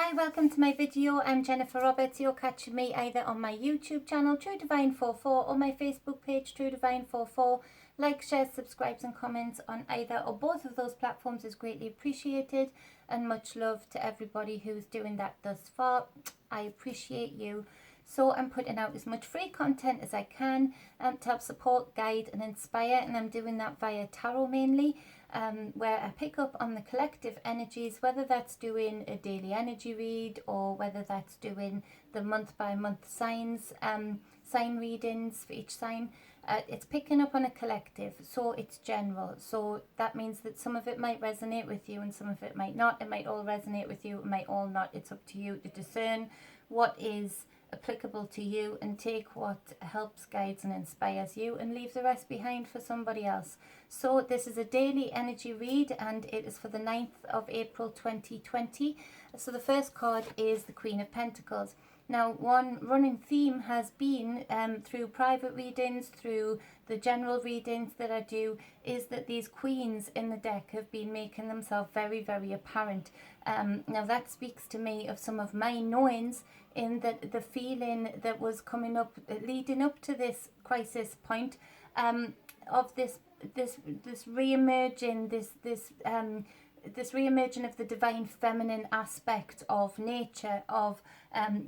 Hi, welcome to my video. I'm Jennifer Roberts. You're catching me either on my YouTube channel, True Divine 44, or my Facebook page, True Divine 44. Like, share, subscribes and comments on either or both of those platforms is greatly appreciated, and much love to everybody who's doing that thus far. I appreciate you. So I'm putting out as much free content as I can to help support, guide and inspire, and I'm doing that via tarot mainly, where I pick up on the collective energies, whether that's doing a daily energy read or whether that's doing the month by month signs, sign readings for each sign. It's picking up on a collective, so it's general. So that means that some of it might resonate with you and some of it might not. It might all resonate with you, it might all not. It's up to you to discern what is applicable to you and take what helps, guides and inspires you, and leave the rest behind for somebody else. So this is a daily energy read and it is for the 9th of April 2020. So the first card is the Queen of Pentacles. Now, one running theme has been through private readings, through the general readings that I do, is that these queens in the deck have been making themselves very, very apparent. Now, that speaks to me of some of my knowings, in that the feeling that was coming up, leading up to this crisis point, of this re-emerging, this re-emerging of the divine feminine aspect of nature, of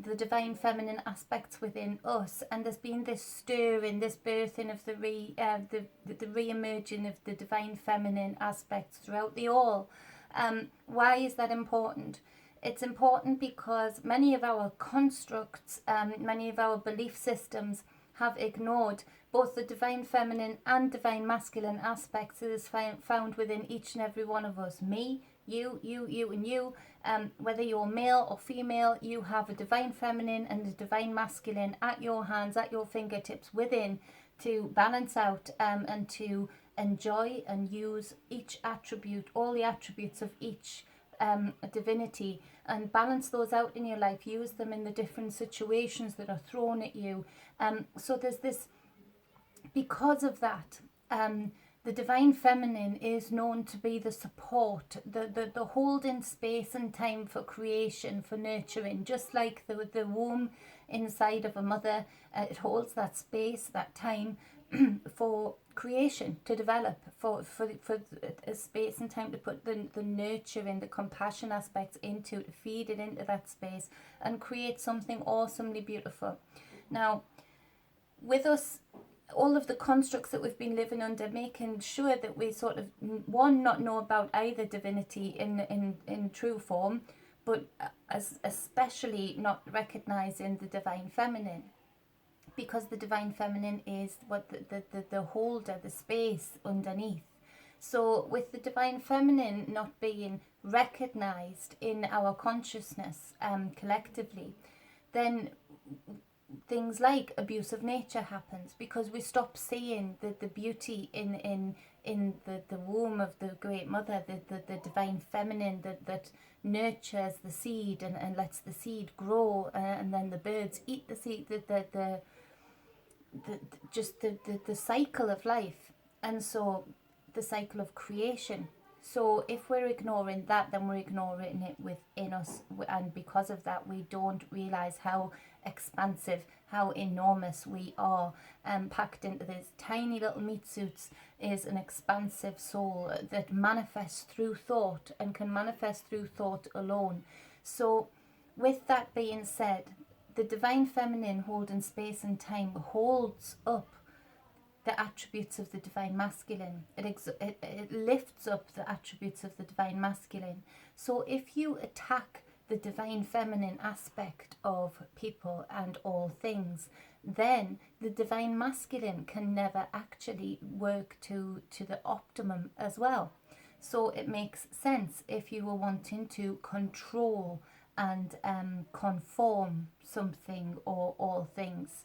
the divine feminine aspects within us, and there's been this stirring, this birthing of the re-emerging of the divine feminine aspects throughout the all. Why is that important? It's important because many of our constructs, many of our belief systems have ignored both the divine feminine and divine masculine aspects that is found within each and every one of us. Me, you and you. Whether you're male or female, you have a divine feminine and a divine masculine at your hands, at your fingertips within, to balance out and to enjoy and use each attribute, all the attributes of each divinity, and balance those out in your life. Use them in the different situations that are thrown at you. So there's this, because of that, the divine feminine is known to be the support, the holding space and time for creation, for nurturing, just like the womb inside of a mother. It holds that space, that time for creation to develop, for a space and time to put the nurturing, the compassion aspects into, to feed it into that space and create something awesomely beautiful. Now, with us, all of the constructs that we've been living under, making sure that we sort of, one, not know about either divinity in true form, but especially not recognizing the divine feminine, because the divine feminine is what the holder, the space underneath. So with the divine feminine not being recognized in our consciousness collectively, then things like abuse of nature happens, because we stop seeing the beauty in the womb of the great mother, the divine feminine that nurtures the seed and lets the seed grow, and then the birds eat the seed, the cycle of life, and so the cycle of creation. So if we're ignoring that, then we're ignoring it within us, and because of that we don't realize how expansive, how enormous we are. Packed into these tiny little meat suits is an expansive soul that manifests through thought, and can manifest through thought alone. So with that being said, the divine feminine, holding space and time, holds up the attributes of the divine masculine. It lifts up the attributes of the divine masculine. So if you attack the divine feminine aspect of people and all things, then the divine masculine can never actually work to the optimum as well. So it makes sense if you were wanting to control and conform something or all things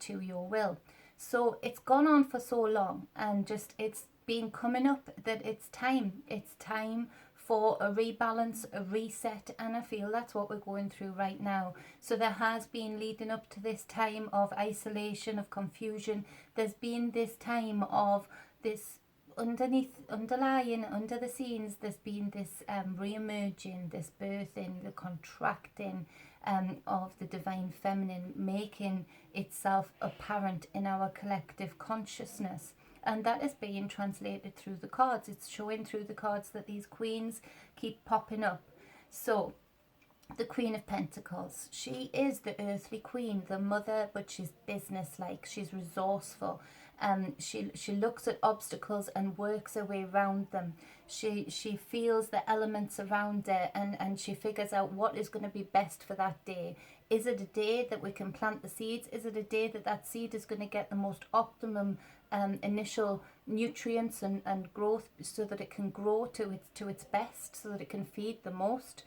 to your will. So it's gone on for so long, and just it's been coming up that it's time for a rebalance, a reset, and I feel that's what we're going through right now. So there has been, leading up to this time of isolation, of confusion, there's been this time of this underlying, under the scenes, there's been this re-emerging, this birthing, the contracting of the divine feminine, making itself apparent in our collective consciousness. And that is being translated through the cards. It's showing through the cards that these queens keep popping up. So the Queen of Pentacles, she is the earthly queen, the mother, but she's business-like, she's resourceful. She looks at obstacles and works her way around them. She feels the elements around her, and she figures out what is going to be best for that day. Is it a day that we can plant the seeds? Is it a day that that seed is going to get the most optimum initial nutrients and growth, so that it can grow to its best, so that it can feed the most?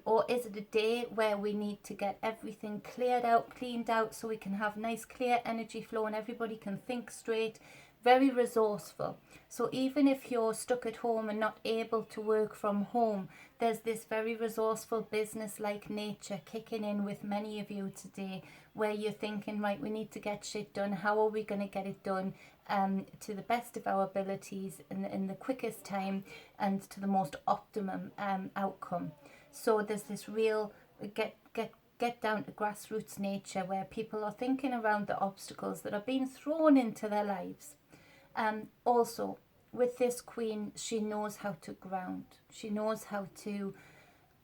Or is it a day where we need to get everything cleared out, cleaned out, so we can have nice clear energy flow and everybody can think straight? Very resourceful. So even if you're stuck at home and not able to work from home, there's this very resourceful business-like nature kicking in with many of you today, where you're thinking, right, we need to get shit done. How are we going to get it done to the best of our abilities in the quickest time and to the most optimum outcome? So there's this real get down to grassroots nature, where people are thinking around the obstacles that are being thrown into their lives. Also, with this queen, she knows how to ground. She knows how to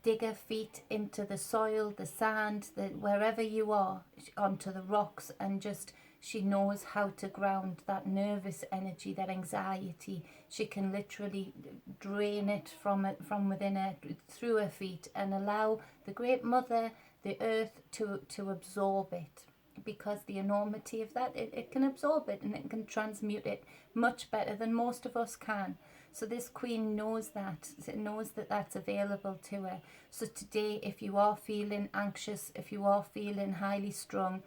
dig her feet into the soil, the sand, wherever you are, onto the rocks, and just she knows how to ground that nervous energy, that anxiety. She can literally drain it from within her, through her feet, and allow the Great Mother, the earth, to absorb it. Because the enormity of that, it can absorb it and it can transmute it much better than most of us can. So this queen knows that. It knows that that's available to her. So today, if you are feeling anxious, if you are feeling highly strung,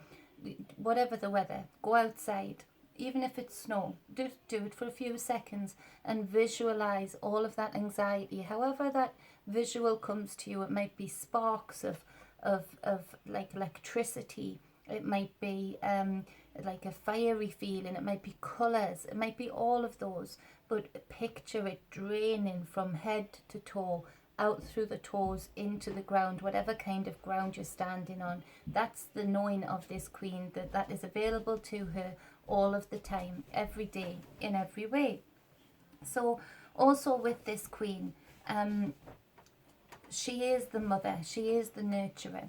whatever the weather, go outside. Even if it's snow, just do it for a few seconds and visualize all of that anxiety. However that visual comes to you, it might be sparks of like electricity. It might be like a fiery feeling. It might be colours. It might be all of those. But picture it draining from head to toe, out through the toes, into the ground, whatever kind of ground you're standing on. That's the knowing of this queen, that is available to her all of the time, every day, in every way. So also with this queen, she is the mother. She is the nurturer.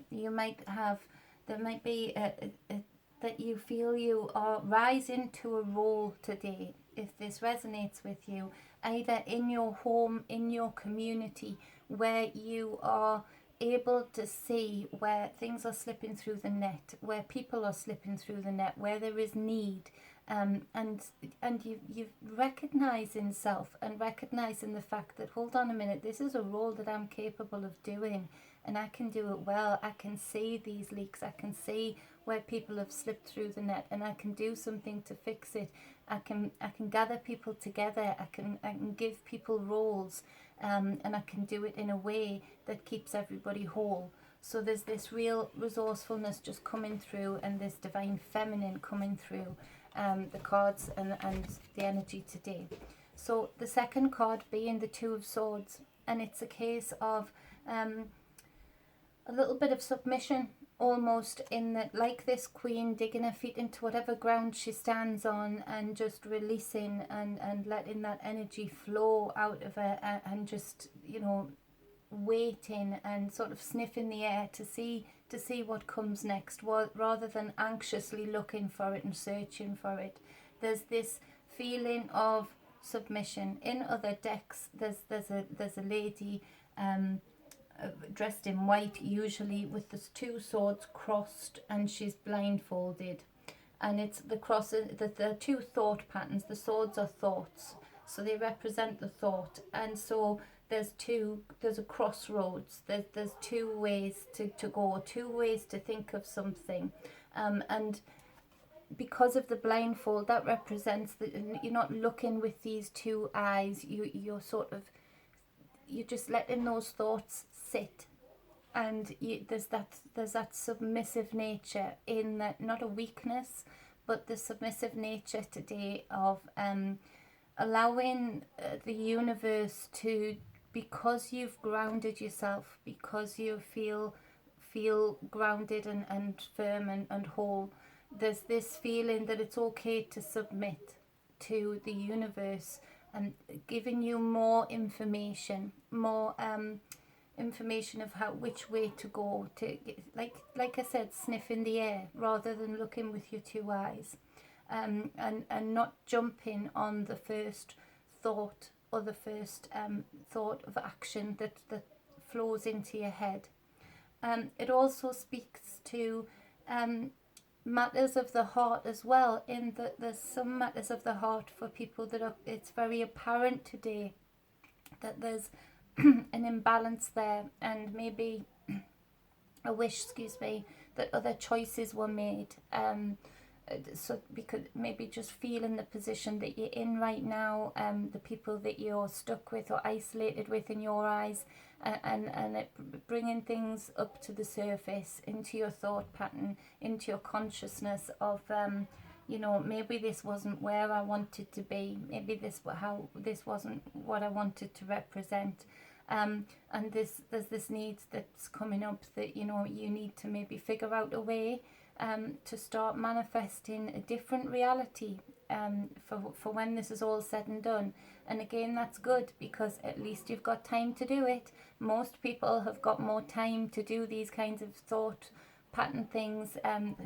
There might be that you feel you are rising to a role today. If this resonates with you, either in your home, in your community, where you are able to see where things are slipping through the net, where people are slipping through the net, where there is need, and you recognizing self and recognizing the fact that, hold on a minute, this is a role that I'm capable of doing, and I can do it well. I can see these leaks. I can see where people have slipped through the net, and I can do something to fix it. I can gather people together. I can give people roles, and I can do it in a way that keeps everybody whole. So there's this real resourcefulness just coming through, and this divine feminine coming through the cards and the energy today. So the second card being the Two of Swords, and it's a case of a little bit of submission, almost, in that, like this queen, digging her feet into whatever ground she stands on and just releasing and letting that energy flow out of her, and just, you know, waiting and sort of sniffing the air to see what comes next, rather than anxiously looking for it and searching for it. There's this feeling of submission. In other decks, there's a lady dressed in white, usually with the two swords crossed, and she's blindfolded, and it's the cross, the two thought patterns. The swords are thoughts, so they represent the thought, and so there's a crossroads. There's two ways to go, two ways to think of something, and because of the blindfold, that represents that you're not looking with these two eyes. You're just letting those thoughts sit, and there's that submissive nature in that, not a weakness, but the submissive nature today of allowing the universe to, because you've grounded yourself, because you feel grounded and firm and whole, there's this feeling that it's okay to submit to the universe, and giving you more information, more information of how, which way to go, to, like I said, sniff in the air rather than looking with your two eyes, and not jumping on the first thought or the first thought of action that flows into your head. It also speaks to matters of the heart as well, in that there's some matters of the heart for people that are, it's very apparent today that there's an imbalance there, and maybe a wish, that other choices were made. So because maybe just feeling the position that you're in right now, the people that you're stuck with or isolated with in your eyes, and it bringing things up to the surface, into your thought pattern, into your consciousness of maybe this wasn't where I wanted to be, maybe this wasn't what I wanted to represent. And there's this need that's coming up that you need to maybe figure out a way to start manifesting a different reality for when this is all said and done. And again, that's good, because at least you've got time to do it. Most people have got more time to do these kinds of thought pattern things,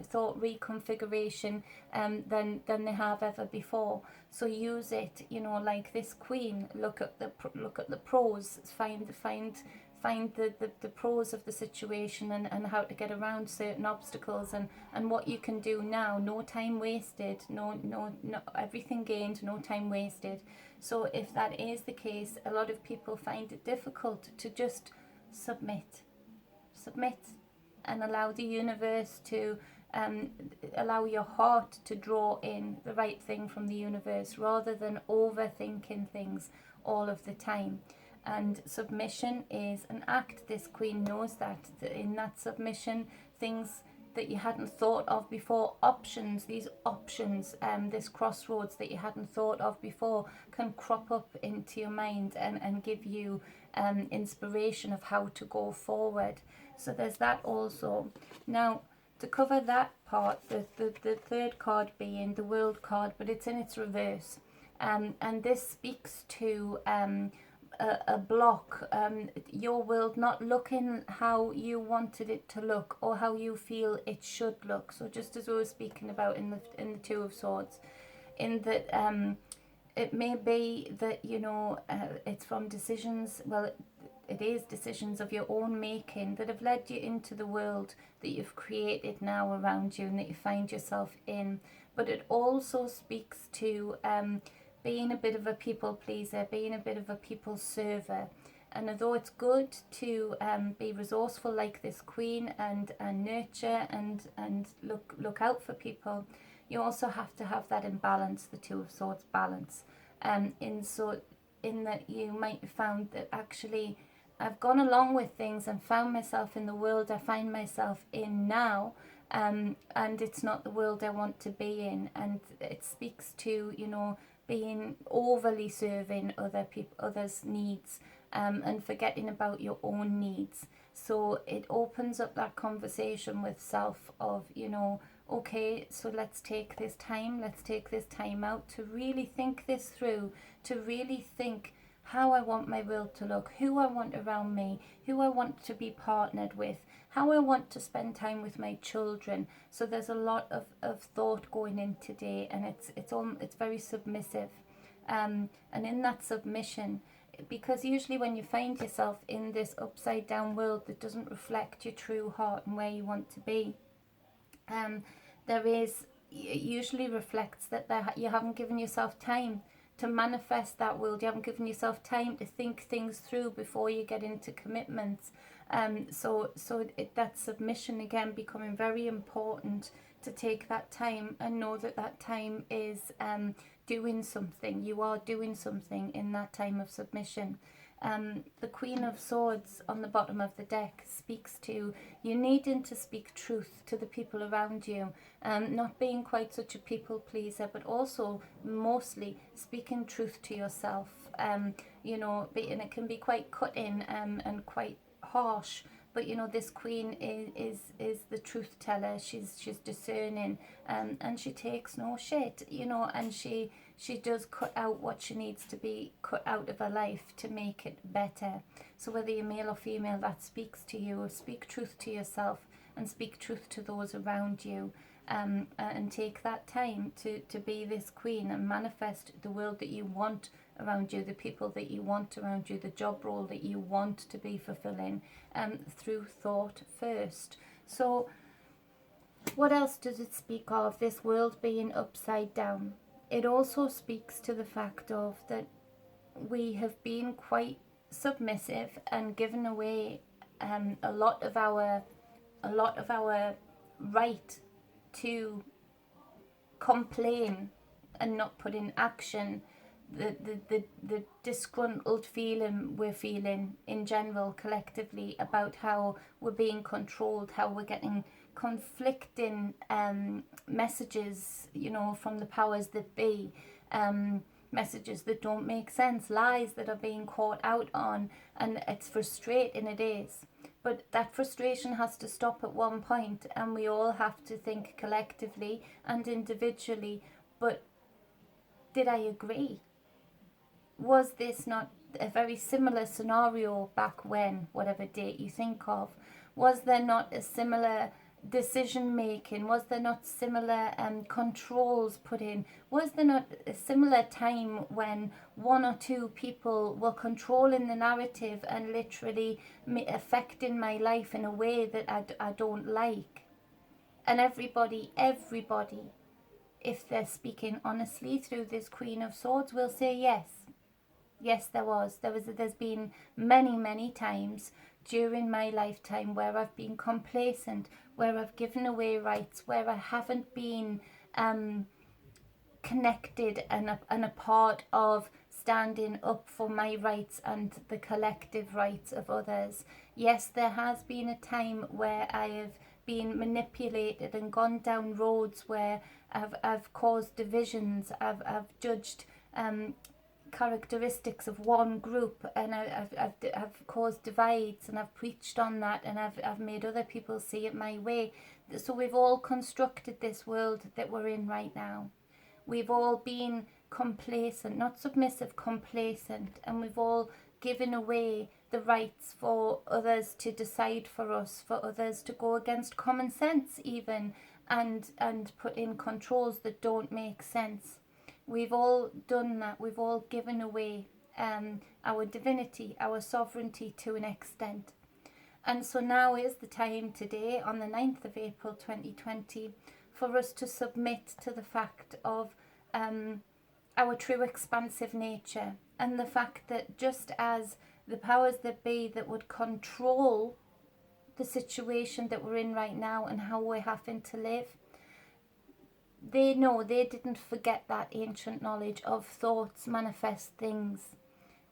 thought reconfiguration, than they have ever before. So use it, like this queen. Look at the pros. Find the pros of the situation, and how to get around certain obstacles, and what you can do now. No time wasted. No, everything gained. No time wasted. So if that is the case, a lot of people find it difficult to just submit, and allow the universe to allow your heart to draw in the right thing from the universe, rather than overthinking things all of the time. And submission is an act. This queen knows that in that submission, things that you hadn't thought of before, these options, this crossroads that you hadn't thought of before, can crop up into your mind, and give you inspiration of how to go forward. So there's that also. Now, to cover that part, the third card being the World card, but it's in its reverse. And this speaks to a block, your world not looking how you wanted it to look, or how you feel it should look. So just as we were speaking about in the Two of Swords, in that it may be that it's from decisions. Well, it is decisions of your own making that have led you into the world that you've created now around you, and that you find yourself in. But it also speaks to being a bit of a people pleaser, being a bit of a people server. And although it's good to be resourceful like this queen, and nurture and look out for people, you also have to have that imbalance, the Two of Swords balance. In that you might have found that actually I've gone along with things and found myself in the world I find myself in now, and it's not the world I want to be in. And it speaks to being overly serving others' needs, and forgetting about your own needs. So it opens up that conversation with self of, okay, so let's take this time out to really think this through, to really think how I want my world to look, who I want around me, who I want to be partnered with, how I want to spend time with my children. So there's a lot of thought going in today, and it's very submissive. And in that submission, because usually when you find yourself in this upside down world that doesn't reflect your true heart and where you want to be, it usually reflects that you haven't given yourself time to manifest that world. You haven't given yourself time to think things through before you get into commitments. So that submission, again, becoming very important, to take that time and know that time is doing something. You are doing something in that time of submission. The Queen of Swords on the bottom of the deck speaks to you needing to speak truth to the people around you, not being quite such a people pleaser, but also mostly speaking truth to yourself. You know, and it can be quite cutting and quite harsh. But you know, this queen is the truth teller. She's discerning, and she takes no shit. You know, and she does cut out what she needs to be cut out of her life to make it better. So whether you're male or female, that speaks to you. Speak truth to yourself and speak truth to those around you. And take that time to be this queen and manifest the world that you want around you, the people that you want around you, the job role that you want to be fulfilling, through thought first. So what else does it speak of, this world being upside down? It also speaks to the fact of that we have been quite submissive and given away a lot of our right to complain and not put in action the disgruntled feeling we're feeling in general collectively about how we're being controlled, how we're getting conflicting messages, you know, from the powers that be, messages that don't make sense, lies that are being caught out on, and it's frustrating, it is. But that frustration has to stop at one point, and we all have to think collectively and individually, but did I agree? Was this not a very similar scenario back when, whatever date you think of? Was there not a similar decision making? Was there not similar controls put in? Was there not a similar time when one or two people were controlling the narrative and literally affecting my life in a way that I don't like? And everybody, if they're speaking honestly through this Queen of Swords, will say yes. Yes, there's been many times during my lifetime where I've been complacent, where I've given away rights, where I haven't been connected and a part of standing up for my rights and the collective rights of others. Yes, there has been a time where I have been manipulated and gone down roads where I've caused divisions, I've judged characteristics of one group, and I've caused divides, and I've preached on that, and I've made other people see it my way. So we've all constructed this world that we're in right now. We've all been complacent, not submissive, complacent, and we've all given away the rights for others to decide for us, for others to go against common sense even, and put in controls that don't make sense. We've all done that. We've all given away our divinity, our sovereignty to an extent. And so now is the time today, on the 9th of April 2020, for us to submit to the fact of our true expansive nature, and the fact that just as the powers that be that would control the situation that we're in right now and how we're having to live, they know, they didn't forget that ancient knowledge of thoughts manifest things.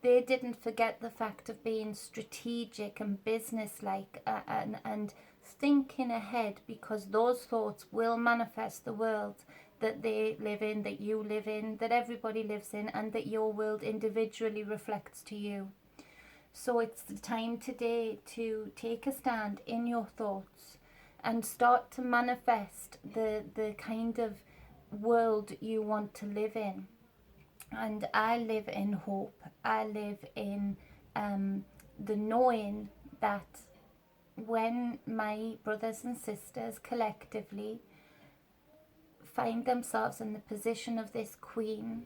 They didn't forget the fact of being strategic and businesslike and thinking ahead, because those thoughts will manifest the world that they live in, that you live in, that everybody lives in, and that your world individually reflects to you. So it's the time today to take a stand in your thoughts and start to manifest the kind of world you want to live in. And I live in hope. I live in the knowing that when my brothers and sisters collectively find themselves in the position of this queen,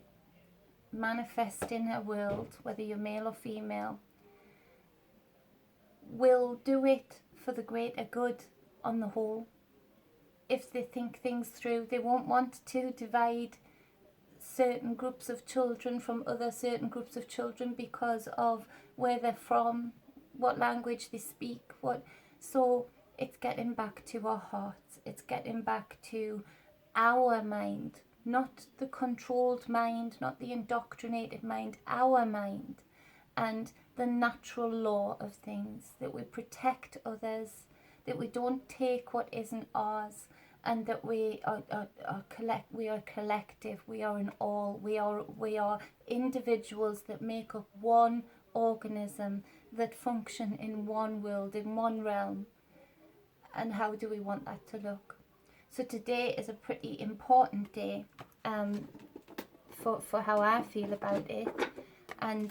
manifesting her world, whether you're male or female, will do it for the greater good on the whole. If they think things through, they won't want to divide certain groups of children from other certain groups of children because of where they're from, what language they speak, so it's getting back to our hearts. It's getting back to our mind, not the controlled mind, not the indoctrinated mind, our mind. And the natural law of things, that we protect others, that we don't take what isn't ours, and that we are collective, we are an all, we are individuals that make up one organism, that function in one world, in one realm. And how do we want that to look? So today is a pretty important day for how I feel about it. And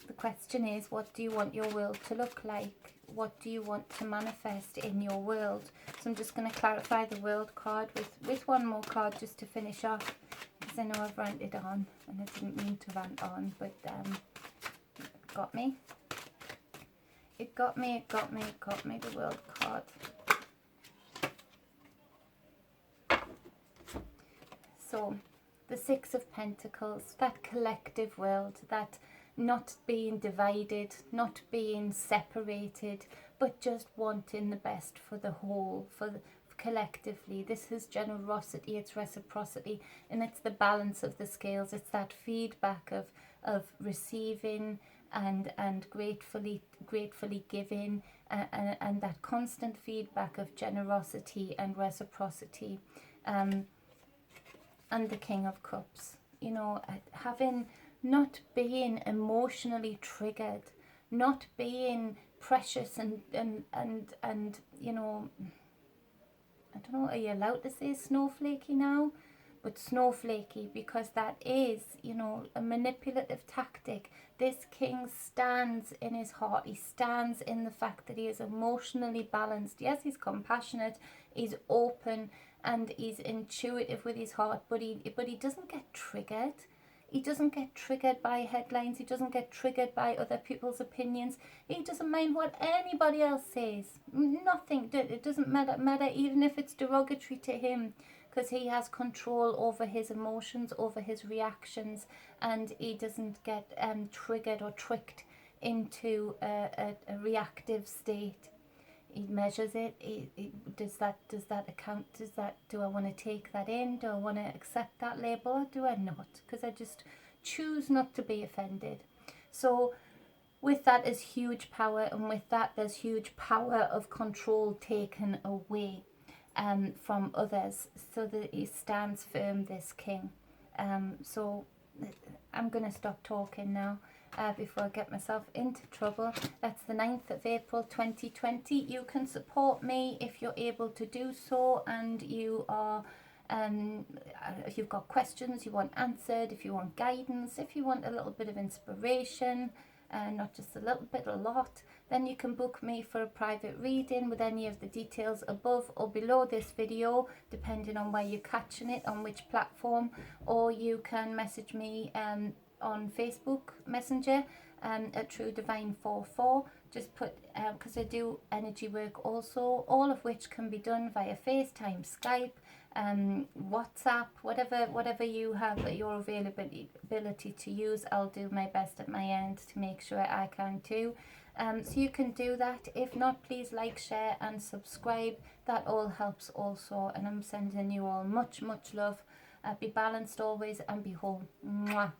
the question is, what do you want your world to look like? What do you want to manifest in your world? So I'm just going to clarify the world card with one more card just to finish off, because I know I've ranted on and I didn't mean to rant on, but it got me. It got me, the world card. So, the Six of Pentacles, that collective world, that not being divided, not being separated, but just wanting the best for the whole, collectively. This is generosity, it's reciprocity, and it's the balance of the scales. It's that feedback of receiving and gratefully giving, and that constant feedback of generosity and reciprocity. And the King of Cups, you know, not being emotionally triggered, not being precious and you know, I don't know, are you allowed to say snowflakey now? But snowflakey, because that is, you know, a manipulative tactic. This king stands in his heart. He stands in the fact that he is emotionally balanced. Yes, he's compassionate, he's open, and he's intuitive with his heart, but he doesn't get triggered. He doesn't get triggered by headlines. He doesn't get triggered by other people's opinions. He doesn't mind what anybody else says. Nothing. It doesn't matter even if it's derogatory to him, because he has control over his emotions, over his reactions, and he doesn't get triggered or tricked into a reactive state. He measures it. Does that account? Do I want to take that in? Do I want to accept that label? Or do I not? Because I just choose not to be offended. So with that is huge power, and with that there's huge power of control taken away from others, so that he stands firm, this king. So I'm going to stop talking now. Before I get myself into trouble. That's the 9th of April 2020. You can support me if you're able to do so, and you are if you've got questions you want answered, if you want guidance, if you want a little bit of inspiration, not just a little bit, a lot, then you can book me for a private reading with any of the details above or below this video, depending on where you're catching it, on which platform, or you can message me on Facebook Messenger at True Divine 44. Just put, because I do energy work also, all of which can be done via FaceTime, Skype, WhatsApp, whatever you have at your availability to use. I'll do my best at my end to make sure I can too. So you can do that. If not, please like, share and subscribe. That all helps also, and I'm sending you all much love. Be balanced always and be whole. Mwah.